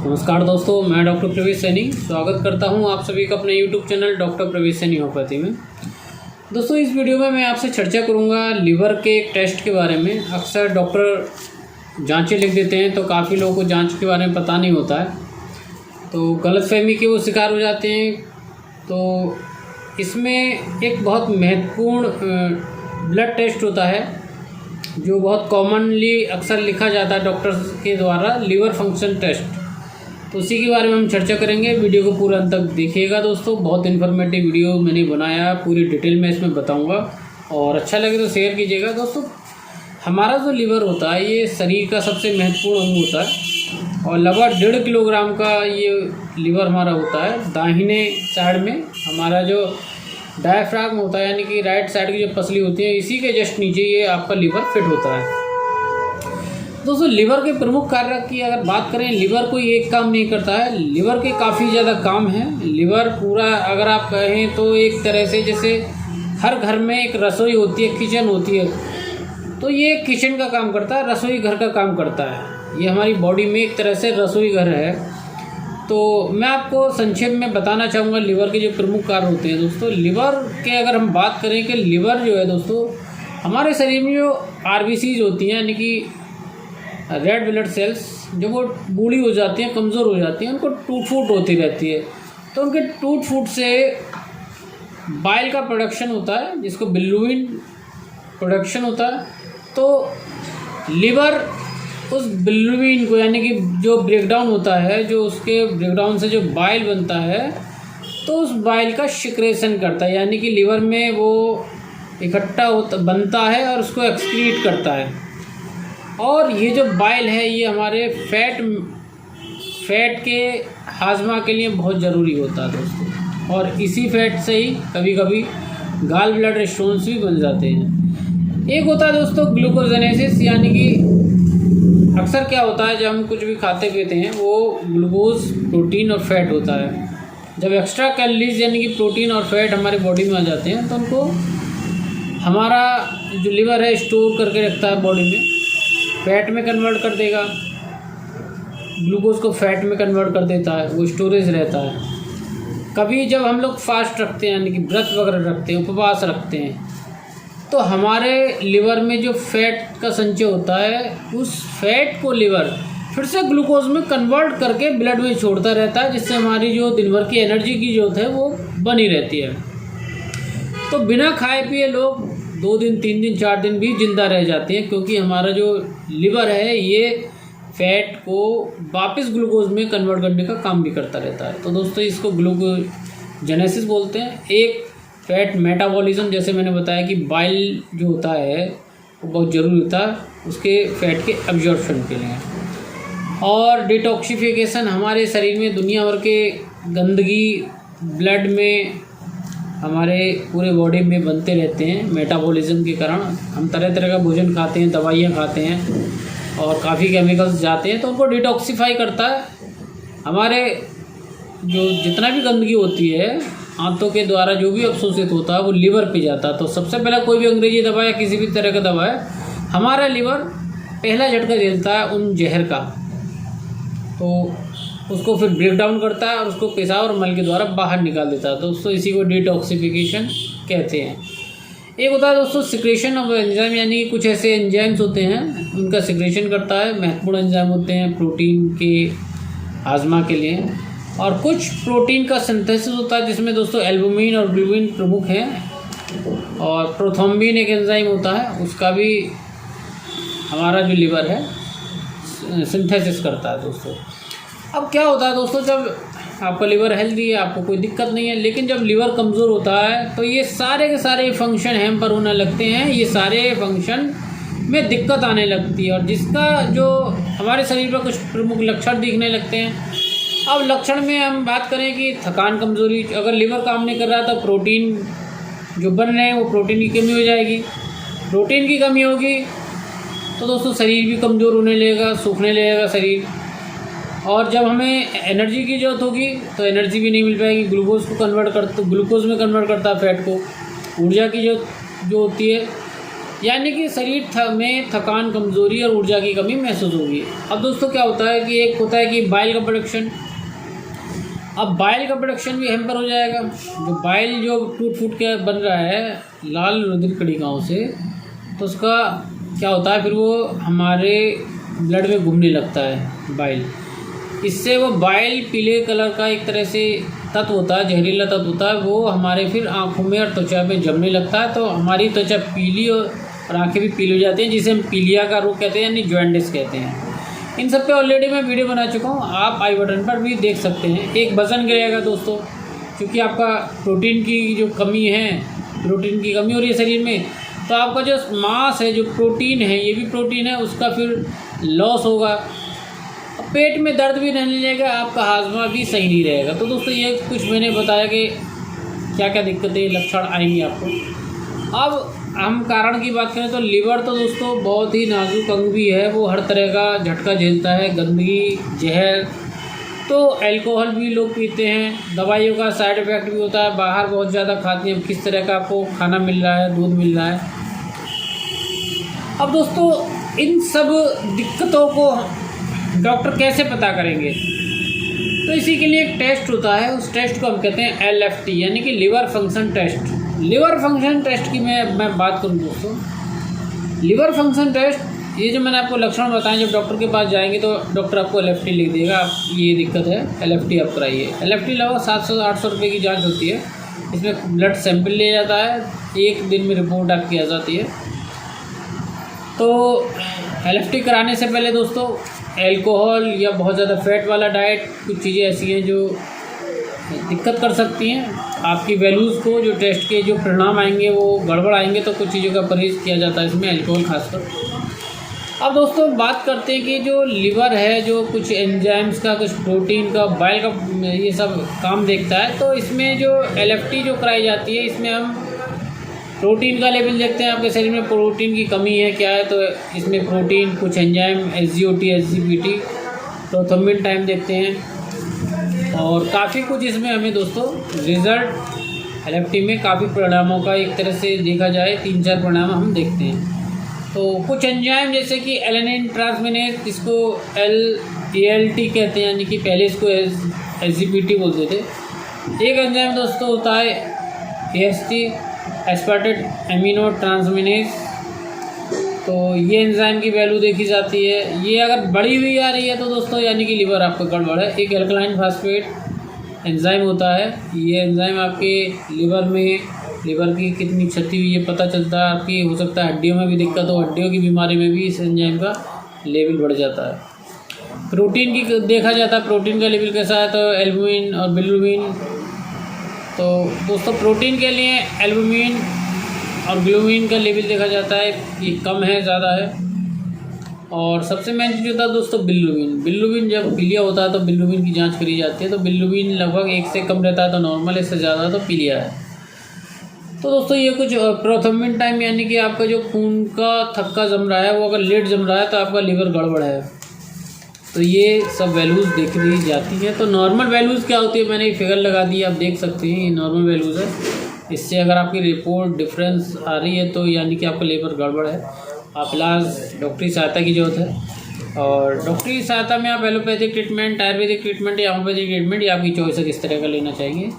नमस्कार दोस्तों, मैं डॉक्टर प्रवेश सैनी स्वागत करता हूं आप सभी का अपने यूट्यूब चैनल डॉक्टर प्रवेश सैनी होम्योपैथी में। दोस्तों, इस वीडियो में मैं आपसे चर्चा करूंगा लिवर के एक टेस्ट के बारे में। अक्सर डॉक्टर जांचें लिख देते हैं तो काफ़ी लोगों को जांच के बारे में पता नहीं होता है, तो गलतफहमी के वो शिकार हो जाते हैं। तो इसमें एक बहुत महत्वपूर्ण ब्लड टेस्ट होता है जो बहुत कॉमनली अक्सर लिखा जाता है डॉक्टर्स के द्वारा, लिवर फंक्शन टेस्ट। तो उसी के बारे में हम चर्चा करेंगे। वीडियो को पूरा अंत तक देखिएगा दोस्तों, बहुत इन्फॉर्मेटिव वीडियो मैंने बनाया, पूरी डिटेल में इसमें बताऊंगा और अच्छा लगे तो शेयर कीजिएगा। दोस्तों, हमारा जो लिवर होता है ये शरीर का सबसे महत्वपूर्ण अंग होता है और लगभग 1.5 किलोग्राम का ये लिवर हमारा होता है। दाहिने साइड में हमारा जो डायफ्राम होता है, यानी कि राइट साइड की जो पसली होती है, इसी के जस्ट नीचे ये आपका लिवर फिट होता है। दोस्तों, लिवर के प्रमुख कार्य की अगर बात करें, लिवर कोई एक काम नहीं करता है, लिवर के काफ़ी ज़्यादा काम हैं। लिवर पूरा अगर आप कहें तो एक तरह से जैसे हर घर में एक रसोई होती है, किचन होती है, तो ये किचन का काम करता है, रसोई घर का काम करता है। ये हमारी बॉडी में एक तरह से रसोई घर है। तो मैं आपको संक्षेप में बताना चाहूँगा लिवर के जो प्रमुख कार्य होते हैं। दोस्तों, लिवर के अगर हम बात करें कि लिवर जो है दोस्तों, हमारे शरीर में जो आरबीसीज होती हैं, यानी कि रेड ब्लड सेल्स, जो वो बूढ़ी हो जाती हैं, कमज़ोर हो जाती हैं, उनको टूट फूट होती रहती है। तो उनके टूट फूट से बाइल का प्रोडक्शन होता है, जिसको बिल्रुबिन प्रोडक्शन होता है। तो लिवर उस बिल्रुबिन को, यानी कि जो ब्रेकडाउन होता है, जो उसके ब्रेकडाउन से जो बाइल बनता है, तो उस बाइल का सिक्रेशन करता है, यानी कि लिवर में वो इकट्ठा होता बनता है और उसको एक्सक्रीट करता है। और ये जो बाइल है ये हमारे फैट के हाजमा के लिए बहुत ज़रूरी होता है दोस्तों, और इसी फैट से ही कभी कभी गाल ब्लड स्टोन्स भी बन जाते हैं। एक होता है दोस्तों ग्लूकोजेनेसिस, यानी कि अक्सर क्या होता है, जब हम कुछ भी खाते पीते हैं वो ग्लूकोज, प्रोटीन और फैट होता है। जब एक्स्ट्रा कैलोरीज यानी कि प्रोटीन और फैट हमारी बॉडी में आ जाते हैं तो उनको हमारा जो लिवर है स्टोर करके रखता है बॉडी में, फैट में कन्वर्ट कर देगा, ग्लूकोज को फैट में कन्वर्ट कर देता है, वो स्टोरेज रहता है। कभी जब हम लोग फास्ट रखते हैं, यानी कि व्रत वगैरह रखते हैं, उपवास रखते हैं, तो हमारे लिवर में जो फैट का संचय होता है, उस फैट को लिवर फिर से ग्लूकोज में कन्वर्ट करके ब्लड में छोड़ता रहता है, जिससे हमारी जो दिन भर की एनर्जी की जरूरत है वो बनी रहती है। तो बिना खाए पिए लोग 2 दिन, 3 दिन, 4 दिन भी जिंदा रह जाते हैं, क्योंकि हमारा जो लिवर है ये फैट को वापस ग्लूकोज में कन्वर्ट करने का काम भी करता रहता है। तो दोस्तों, इसको ग्लूकोजेनेसिस बोलते हैं। एक फैट मेटाबॉलिज्म, जैसे मैंने बताया कि बाइल जो होता है वो बहुत ज़रूरी होता है उसके फैट के एब्जॉर्प्शन के लिए। और डिटॉक्सिफिकेशन, हमारे शरीर में दुनिया भर के गंदगी ब्लड में हमारे पूरे बॉडी में बनते रहते हैं। मेटाबॉलिज्म के कारण हम तरह तरह का भोजन खाते हैं, दवाइयाँ खाते हैं और काफ़ी केमिकल्स जाते हैं, तो उनको डिटॉक्सिफाई करता है। हमारे जो जितना भी गंदगी होती है आंतों के द्वारा जो भी अवशोषित होता है वो लिवर पे जाता है। तो सबसे पहला कोई भी अंग्रेजी दवा या किसी भी तरह का दवा है, हमारा लिवर पहला झटका देता है उन जहर का, तो उसको फिर ब्रेक डाउन करता है और उसको पेशाब और मल के द्वारा बाहर निकाल देता है। दोस्तों, इसी को डिटॉक्सिफिकेशन कहते हैं। एक होता है दोस्तों सिक्रेशन ऑफ एंजाइम, यानी कि कुछ ऐसे एंजाइम्स होते हैं उनका सिक्रेशन करता है। महत्वपूर्ण एंजाइम होते हैं प्रोटीन के हाजमा के लिए, और कुछ प्रोटीन का सिंथेसिस होता है जिसमें दोस्तों एल्बुमिन और ग्लूबिन प्रमुख हैं, और प्रोथ्रोम्बिन एक एंजाइम होता है, उसका भी हमारा जो लिवर है सिंथेसिस करता है दोस्तों। अब क्या होता है दोस्तों, जब आपका लिवर हेल्दी है, आपको कोई दिक्कत नहीं है, लेकिन जब लिवर कमज़ोर होता है तो ये सारे के सारे फंक्शन हैम्पर होने लगते हैं, ये सारे फंक्शन में दिक्कत आने लगती है, और जिसका जो हमारे शरीर पर कुछ प्रमुख लक्षण दिखने लगते हैं। अब लक्षण में हम बात करें कि थकान, कमज़ोरी, अगर लिवर काम नहीं कर रहा तो प्रोटीन जो बन रहे हैं वो प्रोटीन की कमी हो जाएगी। प्रोटीन की कमी होगी तो दोस्तों शरीर भी कमज़ोर होने लगेगा, सूखने लगेगा शरीर, और जब हमें एनर्जी की ज़रूरत होगी तो एनर्जी भी नहीं मिल पाएगी। ग्लूकोज में कन्वर्ट करता है फैट को, ऊर्जा की जो होती है यानी कि शरीर में थकान, कमज़ोरी और ऊर्जा की कमी महसूस होगी। अब दोस्तों क्या होता है कि एक होता है कि बाइल का प्रोडक्शन, अब बाइल का प्रोडक्शन भी हैम्पर हो जाएगा। जो बाइल जो टूट फूट के बन रहा है लाल रुधिर कणिकाओं से, तो उसका क्या होता है फिर वो हमारे ब्लड में घूमने लगता है बाइल। इससे वो बाइल पीले कलर का एक तरह से तत्व होता है, जहरीला तत्व होता है, वो हमारे फिर आँखों में और त्वचा में जमने लगता है। तो हमारी त्वचा पीली और आँखें भी पीली हो जाती हैं, जिसे हम पीलिया का रोग कहते हैं, यानी जॉन्डिस कहते हैं। इन सब पे ऑलरेडी मैं वीडियो बना चुका हूँ, आप आई बटन पर भी देख सकते हैं। एक वजन गिरेगा दोस्तों, क्योंकि आपका प्रोटीन की जो कमी है, प्रोटीन की कमी हो रही है शरीर में, तो आपका जो मांस है, जो प्रोटीन है, ये भी प्रोटीन है, उसका फिर लॉस होगा। पेट में दर्द भी रहने लगेगा, आपका हाजमा भी सही नहीं रहेगा। तो दोस्तों ये कुछ मैंने बताया कि क्या क्या दिक्कतें, लक्षण आएंगे आपको। अब हम कारण की बात करें तो लीवर तो दोस्तों बहुत ही नाजुक अंग भी है, वो हर तरह का झटका झेलता है, गंदगी, जहर। तो अल्कोहल भी लोग पीते हैं, दवाइयों का साइड इफ़ेक्ट भी होता है, बाहर बहुत ज़्यादा खाते हैं, किस तरह का आपको खाना मिल रहा है, दूध मिल रहा है। अब दोस्तों इन सब दिक्कतों को डॉक्टर कैसे पता करेंगे? तो इसी के लिए एक टेस्ट होता है, उस टेस्ट को हम कहते हैं LFT, यानी कि liver function test. Liver function test की मैं बात करूँ दोस्तों, लिवर फंक्शन टेस्ट, ये जो मैंने आपको लक्षण बताए, जब डॉक्टर के पास जाएंगे तो डॉक्टर आपको LFT लिख देगा, आप ये दिक्कत है, LFT आप कराइए। LFT लगभग 700-800 रुपये की जाँच होती है। इसमें ब्लड सैंपल लिया जाता है, 1 दिन में रिपोर्ट आपकी आ जाती है। तो LFT कराने से पहले दोस्तों अल्कोहल या बहुत ज़्यादा फैट वाला डाइट, कुछ चीज़ें ऐसी हैं जो दिक्कत कर सकती हैं आपकी वैल्यूज़ को, जो टेस्ट के जो परिणाम आएंगे वो गड़बड़ आएंगे, तो कुछ चीज़ों का परहेज़ किया जाता है इसमें, अल्कोहल खासकर। अब दोस्तों बात करते हैं कि जो लिवर है, जो कुछ एंजाइम्स का, कुछ प्रोटीन का, बाइल का, ये सब काम देखता है। तो इसमें जो LFT जो कराई जाती है, इसमें हम प्रोटीन का लेवल देखते हैं, आपके शरीर में प्रोटीन की कमी है क्या है, तो इसमें प्रोटीन, कुछ enzyme, SGOT, SGPT, prothrombin time देखते हैं, और काफ़ी कुछ इसमें हमें दोस्तों रिज़ल्ट LFT में काफ़ी परिणामों का एक तरह से देखा जाए 3-4 परिणाम हम देखते हैं। तो कुछ एंजाइम जैसे कि एलेनिन ट्रांसमिनेज, इसको ALT कहते हैं, यानी कि पहले इसको SGPT बोलते थे। एक एंजाइम दोस्तों होता है AST, एस्पार्टेट एमिनो ट्रांसमिनेज। तो ये एंजाइम की वैल्यू देखी जाती है, ये अगर बढ़ी हुई आ रही है तो दोस्तों यानी कि लिवर आपका गड़बड़ है। एक एल्कलाइन फास्फेट एंजाइम होता है, ये एंजाइम आपके लिवर में, लिवर की कितनी क्षति हुई है पता चलता है। आपकी हो सकता है हड्डियों में भी दिक्कत हो, हड्डियों की बीमारी में भी इस एंजाइम का लेवल बढ़ जाता है। प्रोटीन की देखा जाता है, प्रोटीन का लेवल कैसा है, तो एल्बुमिन और बिलिरुबिन। तो दोस्तों प्रोटीन के लिए एल्बुमिन और ग्लोबिन का लेवल देखा जाता है, ये कम है, ज़्यादा है। और सबसे मेन चीज़ होता है दोस्तों बिलिरुबिन। बिलिरुबिन जब पीलिया होता है तो बिलिरुबिन की जांच करी जाती है, तो बिलिरुबिन लगभग 1 से कम रहता है तो नॉर्मल, इससे ज़्यादा तो पीलिया है। तो दोस्तों ये कुछ प्रोथ्रोम्बिन टाइम, यानी कि आपका जो खून का थक्का जम रहा है वो अगर लेट जम रहा है तो आपका लिवर गड़बड़ है। तो ये सब वैल्यूज़ देख ली जाती हैं। तो नॉर्मल वैल्यूज़ क्या होती है, मैंने एक फिगर लगा दी, आप देख सकते हैं, ये नॉर्मल वैल्यूज़ है। इससे अगर आपकी रिपोर्ट डिफरेंस आ रही है तो यानी कि आपका लिवर गड़बड़ है, आप इलाज डॉक्टरी सहायता की ज़रूरत है। और डॉक्टरी सहायता में आप एलोपैथिक ट्रीटमेंट, आयुर्वेदिक ट्रीटमेंट या होम्योपैथिक ट्रीटमेंट, या आपकी चॉइस है किस तरह का लेना चाहिए।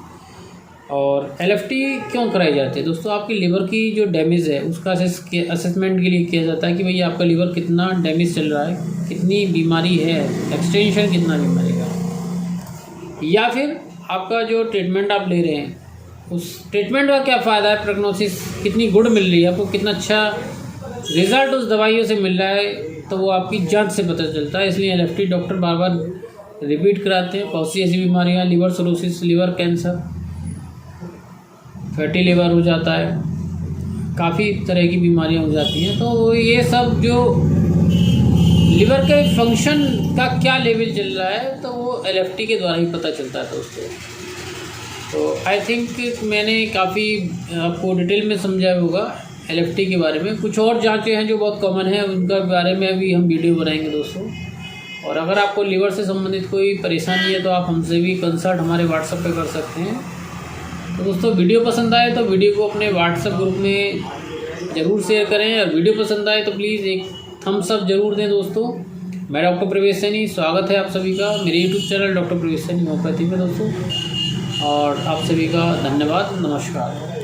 और LFT क्यों कराई जाती है दोस्तों, आपकी लिवर की जो डैमेज है उसका असेसमेंट के लिए किया जाता है कि भैया आपका लिवर कितना डैमेज चल रहा है, कितनी बीमारी है, एक्सटेंशन कितना बीमारी का, या फिर आपका जो ट्रीटमेंट आप ले रहे हैं उस ट्रीटमेंट का क्या फ़ायदा है, प्रोग्नोसिस कितनी गुड मिल रही है आपको, कितना अच्छा रिज़ल्ट उस दवाइयों से मिल रहा है, तो वो आपकी जांच से पता चलता है। इसलिए LFT डॉक्टर बार बार रिपीट कराते हैं। बहुत सी ऐसी बीमारियाँ, liver cirrhosis, liver cancer, fatty liver हो जाता है, काफ़ी तरह की बीमारियां हो जाती हैं। तो ये सब जो लिवर के फंक्शन का क्या लेवल चल रहा है तो वो LFT के द्वारा ही पता चलता है दोस्तों। तो आई थिंक मैंने काफ़ी आपको डिटेल में समझाया होगा LFT के बारे में। कुछ और जांचें हैं जो बहुत कॉमन है, उनका बारे में भी हम वीडियो बनाएंगे दोस्तों। और अगर आपको लिवर से संबंधित कोई परेशानी है तो आप हमसे भी कंसल्ट हमारे WhatsApp पे कर सकते हैं। तो दोस्तों वीडियो पसंद आए तो वीडियो को अपने WhatsApp ग्रुप में ज़रूर शेयर करें, और वीडियो पसंद आए तो प्लीज़ एक थम्स अप ज़रूर दें दोस्तों। मैं डॉक्टर प्रवेश सैनी, स्वागत है आप सभी का मेरे यूट्यूब चैनल डॉक्टर प्रवेश सैनी होम्योपैथी में दोस्तों, और आप सभी का धन्यवाद, नमस्कार।